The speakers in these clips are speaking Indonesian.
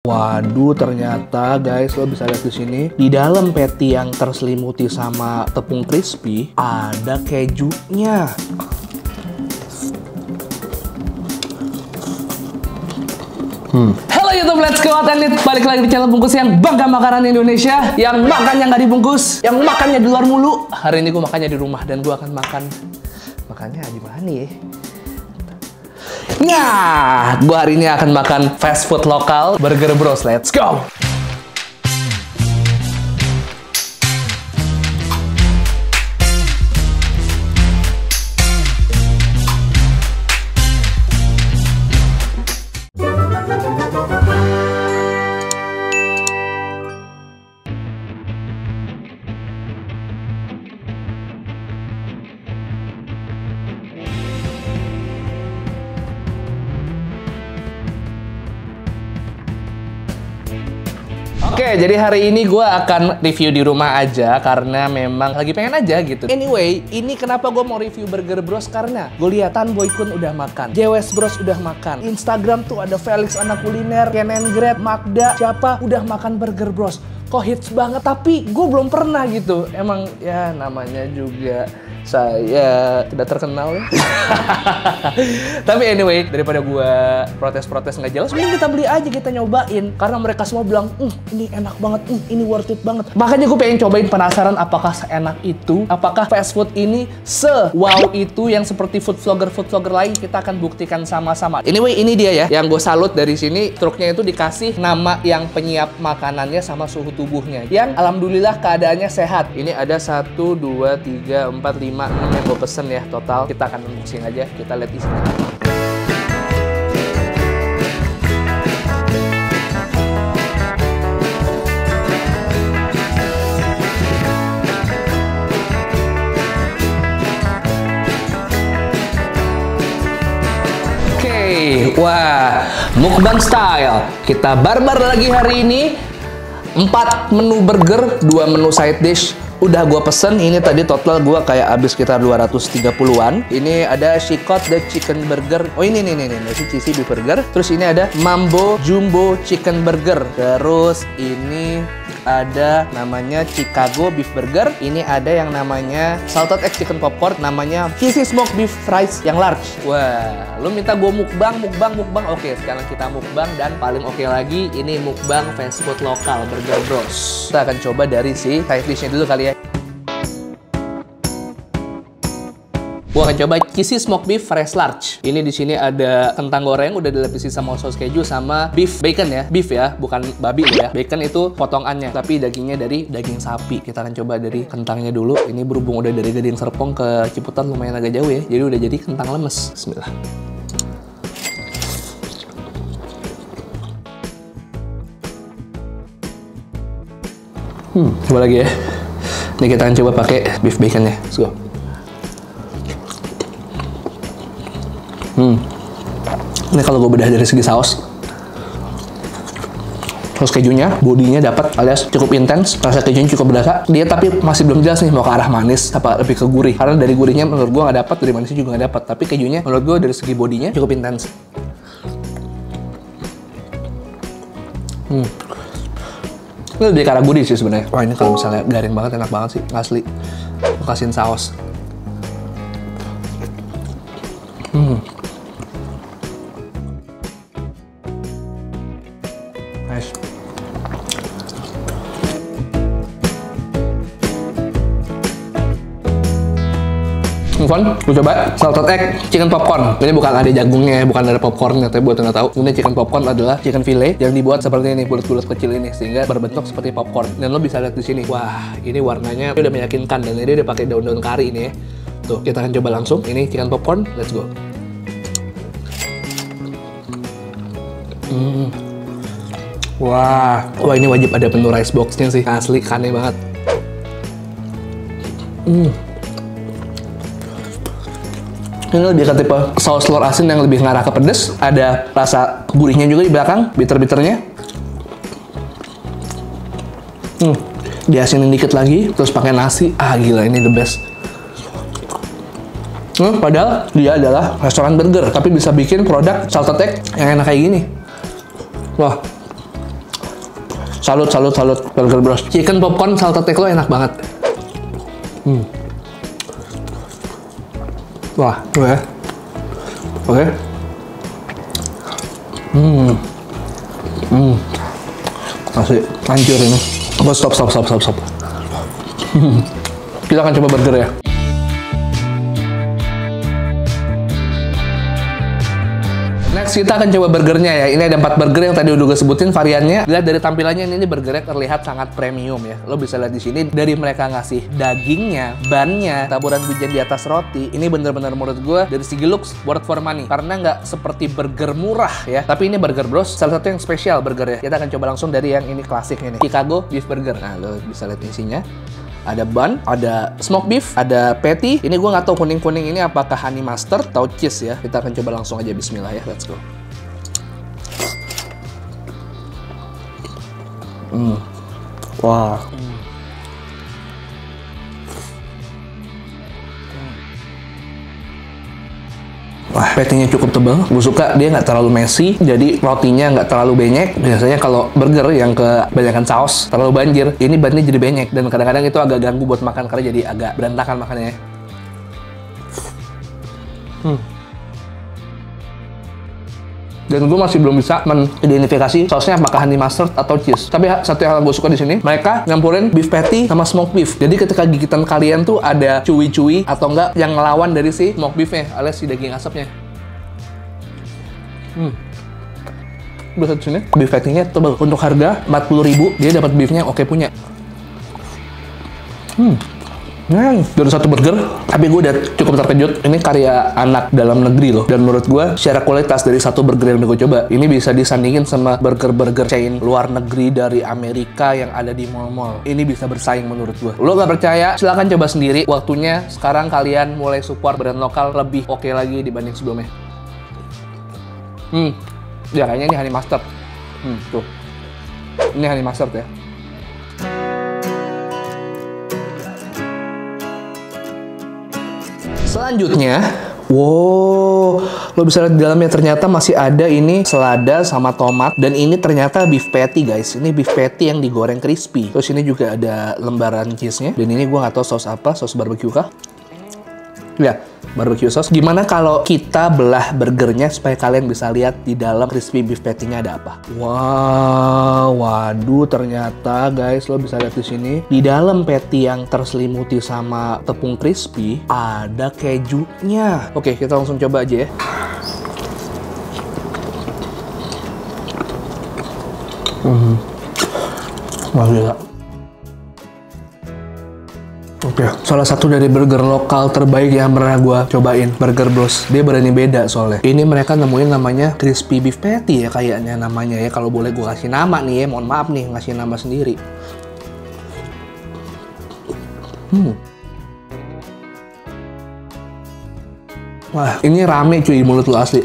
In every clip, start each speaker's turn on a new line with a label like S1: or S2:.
S1: Waduh, ternyata guys, lo bisa lihat di sini di dalam patty yang terselimuti sama tepung crispy ada kejunya. Halo YouTube, let's go and eat. Balik lagi di channel bungkus yang bangga makanan Indonesia, yang makannya nggak dibungkus, yang makannya di luar mulu. Hari ini gue makannya di rumah dan gue akan makannya di mana ya? Nah, gue hari ini akan makan fast food lokal, Burger Bros. Let's go! Oke, jadi hari ini gue akan review di rumah aja karena memang lagi pengen aja gitu. Anyway, ini kenapa gue mau review Burger Bros karena gue lihat Tan Boy Kun udah makan, JWS Bros udah makan, Instagram tuh ada Felix Anak Kuliner, Kenen Grab, Magda, siapa udah makan Burger Bros. Kok hits banget, tapi gue belum pernah gitu. Emang ya namanya juga saya tidak terkenal ya. Tapi anyway, daripada gue protes-protes nggak jelas, mending kita beli aja, kita nyobain. Karena mereka semua bilang, ini enak banget, ini worth it banget. Makanya gue pengen cobain, penasaran apakah seenak itu, apakah fast food ini se-wow itu yang seperti food vlogger lain. Kita akan buktikan sama-sama. Anyway, ini dia ya, yang gue salut dari sini, truknya itu dikasih nama yang penyiap makanannya sama suhu tubuhnya. Yang alhamdulillah keadaannya sehat. Ini ada 1, 2, 3, 4, 5, 6 yang gue pesen ya total. Kita akan unboxing aja, kita lihat isinya. Oke, wah, mukbang style. Kita barbar lagi hari ini. 4 menu burger, 2 menu side dish. Udah gue pesen, ini tadi total gue kayak habis sekitar 230-an. Ini ada Chicot the Chicken Burger. Oh ini cheesy beef burger. Terus ini ada Mambo Jumbo Chicken Burger. Terus ini ada namanya Chicago Beef Burger. Ini ada yang namanya Salted Egg Chicken Popcorn. Namanya Cheesy Smoked Beef Fries yang large. Wah, lu minta gue mukbang. Oke, sekarang kita mukbang. Dan paling oke lagi, ini mukbang fast food lokal Burger Bros. Kita akan coba dari si side dishnya dulu kali ya. Gua akan coba cheesy smoked beef fresh large. Ini di sini ada kentang goreng udah dilapisi sama saus keju sama beef bacon ya. Beef ya, bukan babi loh ya. Bacon itu potongannya, tapi dagingnya dari daging sapi. Kita akan coba dari kentangnya dulu. Ini berhubung udah dari Gading Serpong ke Ciputat lumayan agak jauh ya. Jadi udah jadi kentang lemes. Bismillah. Coba lagi ya. Ini kita akan coba pakai beef baconnya. Let's go. Ini kalau gue bedah dari segi saus kejunya, bodinya dapat alias cukup intens, rasa kejunya cukup berasa. Dia tapi masih belum jelas nih mau ke arah manis apa lebih ke gurih. Karena dari gurihnya menurut gue nggak dapat, dari manisnya juga nggak dapat. Tapi kejunya menurut gue dari segi bodinya cukup intens. Ini lebih ke arah gurih sih sebenarnya. Wah ini kalau misalnya garing banget enak banget sih, asli. Gue kasihin saus. Nice. Gue coba salted egg chicken popcorn. Ini bukan ada jagungnya, bukan ada popcornnya, tapi buat yang nggak tahu, ini chicken popcorn adalah chicken fillet yang dibuat seperti ini, bulat-bulat kecil ini, sehingga berbentuk seperti popcorn. Dan lo bisa lihat di sini, wah, ini warnanya udah meyakinkan dan ini udah pakai daun-daun kari ini ya. Tuh, kita akan coba langsung. Ini chicken popcorn, let's go. Wah, ini wajib ada menu rice box-nya sih, asli kane banget. Ini lebih ke tipe saus telur asin yang lebih ngarah ke pedes. Ada rasa gurihnya juga di belakang, bitter-bitternya. Diasinin dikit lagi, terus pakai nasi. Ah gila, ini the best. Padahal dia adalah restoran burger, tapi bisa bikin produk salted egg yang enak kayak gini. Wah, Salut Burger Bros. Chicken popcorn salted egg lo enak banget. Wah, tuh ya. Oke. Masih hancur ini. Stop. Kita akan coba burger ya. Next kita akan coba burgernya ya. Ini ada 4 burger yang tadi udah gue sebutin variannya. Lihat dari tampilannya ini burgernya terlihat sangat premium ya. Lo bisa lihat di sini dari mereka ngasih dagingnya, bannya, taburan wijen di atas roti. Ini bener-bener menurut gue dari segi looks worth for money. Karena nggak seperti burger murah ya. Tapi ini Burger Bros salah satu yang spesial burgernya. Kita akan coba langsung dari yang ini klasiknya nih. Chicago Beef Burger. Nah lo bisa lihat isinya. Ada bun, ada smoke beef, ada patty. Ini gue nggak tahu kuning-kuning ini apakah honey mustard atau cheese ya. Kita akan coba langsung aja, bismillah ya, let's go. Wah. Wah, patty-nya cukup tebal. Gue suka dia nggak terlalu messy, jadi rotinya nggak terlalu benyek. Biasanya kalau burger yang kebanyakan saus terlalu banjir, ini bannya jadi benyek dan kadang-kadang itu agak ganggu buat makan karena jadi agak berantakan makannya. Dan gue masih belum bisa mengidentifikasi sausnya apakah honey mustard atau cheese. Tapi satu yang gue suka di sini, mereka nyampurin beef patty sama smoke beef. Jadi ketika gigitan kalian tuh ada cuy-cuy atau enggak yang ngelawan dari si smoke beefnya alias si daging asapnya. Bisa di sini beef patty-nya tebal. Untuk harga 40.000 dia dapat beefnya oke punya. Dari satu burger, tapi gue udah cukup terkejut. Ini karya anak dalam negeri loh. Dan menurut gue, secara kualitas dari satu burger yang udah gue coba, ini bisa disandingin sama burger-burger chain luar negeri dari Amerika yang ada di mall-mall. Ini bisa bersaing menurut gue. Lo gak percaya? Silahkan coba sendiri. Waktunya sekarang kalian mulai support brand lokal lebih oke lagi dibanding sebelumnya. Ya kayaknya ini honey mustard. Tuh. Ini honey mustard ya. Selanjutnya, wow, lo bisa lihat di dalamnya ternyata masih ada ini selada sama tomat. Dan ini ternyata beef patty guys. Ini beef patty yang digoreng crispy. Terus ini juga ada lembaran cheese-nya. Dan ini gue nggak tahu saus apa, saus barbecue kah? Ya, barbecue sauce. Gimana kalau kita belah burgernya supaya kalian bisa lihat di dalam crispy beef patty-nya ada apa? Wow, waduh, ternyata guys lo bisa lihat di sini di dalam patty yang terselimuti sama tepung crispy ada kejunya. Oke, kita langsung coba aja ya. Wah, gila. Oke, salah satu dari burger lokal terbaik yang pernah gue cobain, Burger Bros. Dia berani beda soalnya. Ini mereka nemuin namanya crispy beef patty ya kayaknya namanya ya. Kalau boleh gue kasih nama nih ya, mohon maaf nih ngasih nama sendiri. Wah, ini rame cuy mulut lo asli.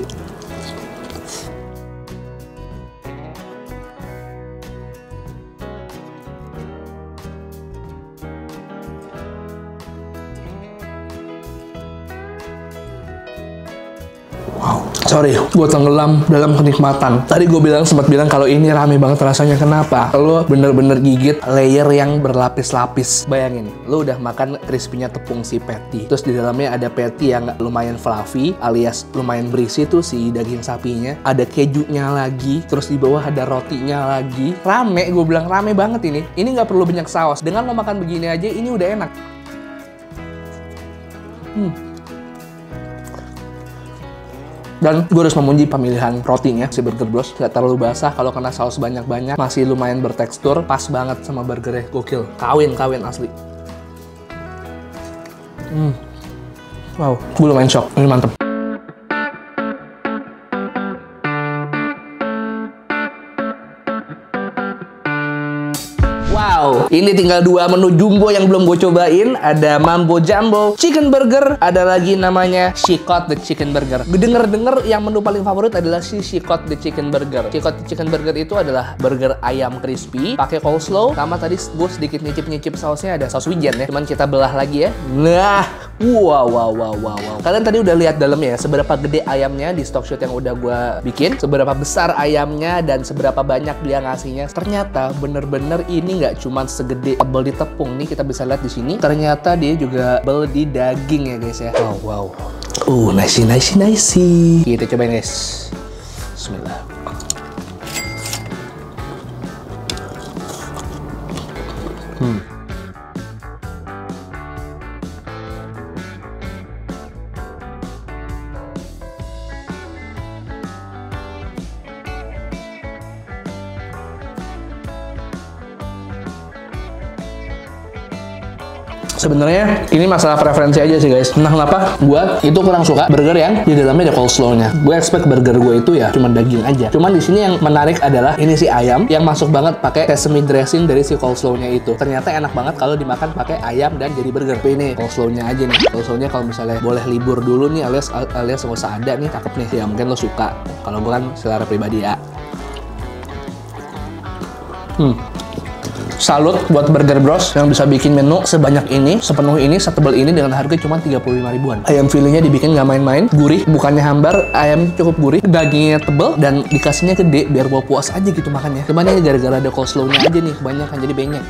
S1: Sorry, gue tenggelam dalam kenikmatan. Tadi gue sempat bilang kalau ini rame banget rasanya. Kenapa? Lo bener-bener gigit layer yang berlapis-lapis. Bayangin, lo udah makan crispy-nya tepung si patty. Terus di dalamnya ada patty yang lumayan fluffy, alias lumayan berisi tuh si daging sapinya. Ada kejunya lagi, terus di bawah ada rotinya lagi. Rame, gue bilang rame banget ini. Ini nggak perlu banyak saus. Dengan lo makan begini aja, ini udah enak. Dan gue harus memuji pemilihan rotinya si Burger Bros. Gak terlalu basah, kalau kena saus banyak-banyak masih lumayan bertekstur, pas banget sama burgernya, gokil. Kawin asli. Wow, gue lumayan shock, ini mantep. Wow, ini tinggal 2 menu jumbo yang belum gue cobain. Ada Mambo Jumbo Chicken Burger, ada lagi namanya Chicot the Chicken Burger. Denger-denger yang menu paling favorit adalah si Chicot the Chicken Burger. Chicot the Chicken Burger itu adalah burger ayam crispy, pakai coleslaw, sama tadi gue sedikit nyicip-nyicip sausnya, ada saus wijen ya. Cuman kita belah lagi ya. Nah, Wow. Kalian tadi udah lihat dalamnya ya, seberapa gede ayamnya di stock shot yang udah gue bikin, seberapa besar ayamnya, dan seberapa banyak dia ngasihnya. Ternyata bener-bener ini nggak cuma segede tebel di tepung nih, kita bisa lihat di sini. Ternyata dia juga tebel di daging ya guys ya. Wow. Nice. Kita cobain guys. Bismillah. Sebenarnya ini masalah preferensi aja sih guys. Nah kenapa gue itu kurang suka burger yang di dalamnya ada coleslaw-nya. Gue expect burger gue itu ya cuma daging aja. Cuman di sini yang menarik adalah ini si ayam yang masuk banget pakai sesame dressing dari si coleslaw-nya itu. Ternyata enak banget kalau dimakan pakai ayam dan jadi burger. Tapi ini coleslaw-nya aja nih. Coleslaw-nya kalau misalnya boleh libur dulu nih alias nggak usah ada nih, cakep nih. Ya mungkin lo suka. Kalau gue kan selera pribadi ya. Salut buat Burger Bros yang bisa bikin menu sebanyak ini, sepenuh ini, setebal ini dengan harga cuma 35 ribuan. Ayam filenya dibikin nggak main-main, gurih, bukannya hambar, ayam cukup gurih, dagingnya tebel, dan dikasihnya gede biar gue puas aja gitu makannya. Cuman ini gara-gara ada coleslaw-nya aja nih, kebanyakan jadi benyek.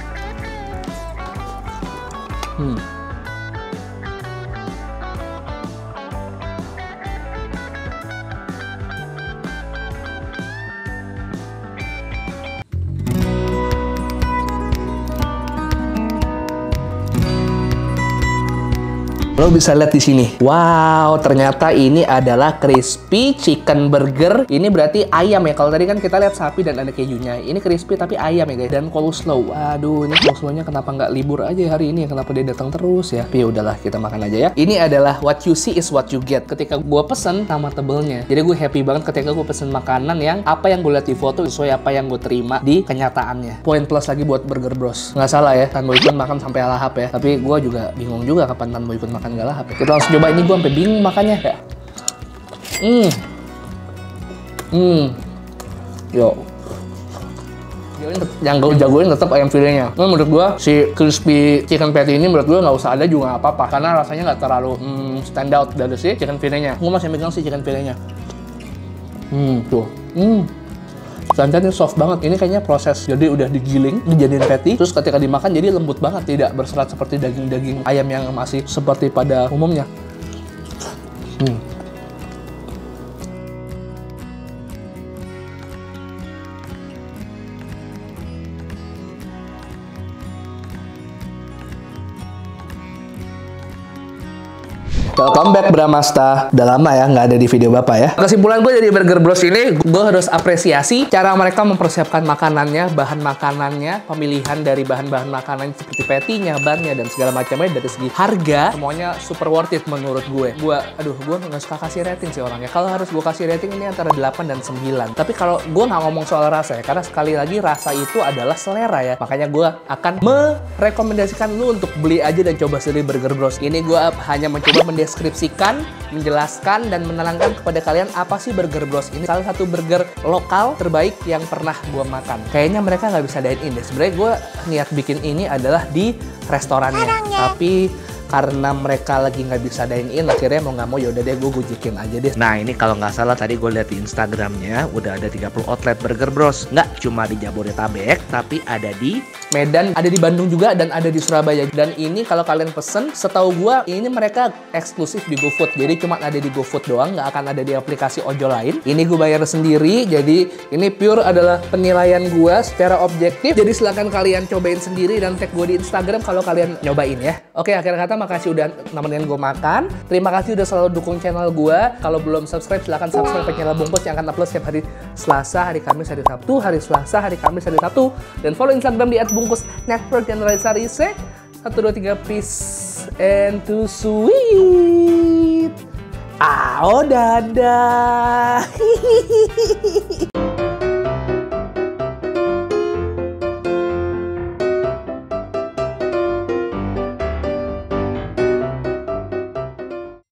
S1: Lo bisa lihat di sini. Wow, ternyata ini adalah crispy chicken burger. Ini berarti ayam ya. Kalau tadi kan kita lihat sapi dan ada kejunya. Ini crispy tapi ayam ya guys. Dan coleslaw. Waduh, ini coleslaw-nya kenapa nggak libur aja hari ini? Kenapa dia datang terus ya? Tapi udahlah, kita makan aja ya. Ini adalah what you see is what you get. Ketika gue pesen sama tebelnya. Jadi gue happy banget ketika gue pesen makanan yang apa yang gue lihat di foto sesuai apa yang gue terima di kenyataannya. Poin plus lagi buat Burger Bros. Nggak salah ya, Tan Boykun makan sampai lahap ya. Tapi gue juga bingung juga kapan Tan Boykun makan nggak lahap ya. Kita langsung coba ini, gue sampai bingung makannya ya. Yo. Yang gue jagoin tetap ayam filenya. Nah, menurut gue si crispy chicken patty ini menurut gue nggak usah ada juga nggak apa-apa karena rasanya nggak terlalu stand out dari si chicken filenya. Gue masih megang si chicken filenya. Tuh. Ternyata ini soft banget. Ini kayaknya proses jadi udah digiling, dijadiin patty, terus ketika dimakan jadi lembut banget, tidak berserat seperti daging-daging ayam yang masih seperti pada umumnya. Welcome back Bramasta. Udah lama ya nggak ada di video Bapak ya. Kesimpulan gue dari Burger Bros ini, gue harus apresiasi cara mereka mempersiapkan makanannya, bahan makanannya, pemilihan dari bahan-bahan makanan seperti patty-nya, bannya, dan segala macamnya. Dari segi harga, semuanya super worth it menurut gue. Gue nggak suka kasih rating sih orangnya. Kalau harus gue kasih rating ini antara 8 dan 9. Tapi kalau gue nggak ngomong soal rasa ya, karena sekali lagi rasa itu adalah selera ya. Makanya gue akan merekomendasikan lu untuk beli aja dan coba sendiri Burger Bros. Ini gue hanya mencoba mendeskripsikan, menjelaskan, dan menerangkan kepada kalian apa sih Burger Bros ini. Salah satu burger lokal terbaik yang pernah gue makan. Kayaknya mereka nggak bisa dine in deh. Sebenarnya gue niat bikin ini adalah di restorannya. Tapi karena mereka lagi nggak bisa dine in, akhirnya mau nggak mau yaudah deh gue gujikin aja deh. Nah ini kalau nggak salah tadi gue lihat di Instagramnya udah ada 30 outlet Burger Bros. Nggak cuma di Jabodetabek, tapi ada di Medan, ada di Bandung juga, dan ada di Surabaya. Dan ini kalau kalian pesen, setahu gue ini mereka eksklusif di GoFood. Jadi cuma ada di GoFood doang, nggak akan ada di aplikasi ojol lain. Ini gue bayar sendiri, jadi ini pure adalah penilaian gue secara objektif. Jadi silahkan kalian cobain sendiri dan tag gue di Instagram kalau kalian nyobain ya. Oke, akhir kata makasih udah nemenin gue makan. Terima kasih udah selalu dukung channel gue. Kalau belum subscribe, silahkan subscribe channel Bungkus yang akan upload setiap hari Selasa, hari Kamis, hari Sabtu, hari Selasa, hari Kamis, hari Sabtu. Dan follow Instagram di @bungkusnetwork dan Raisa Rise. 1, 2, 3, peace and too sweet. Dadah.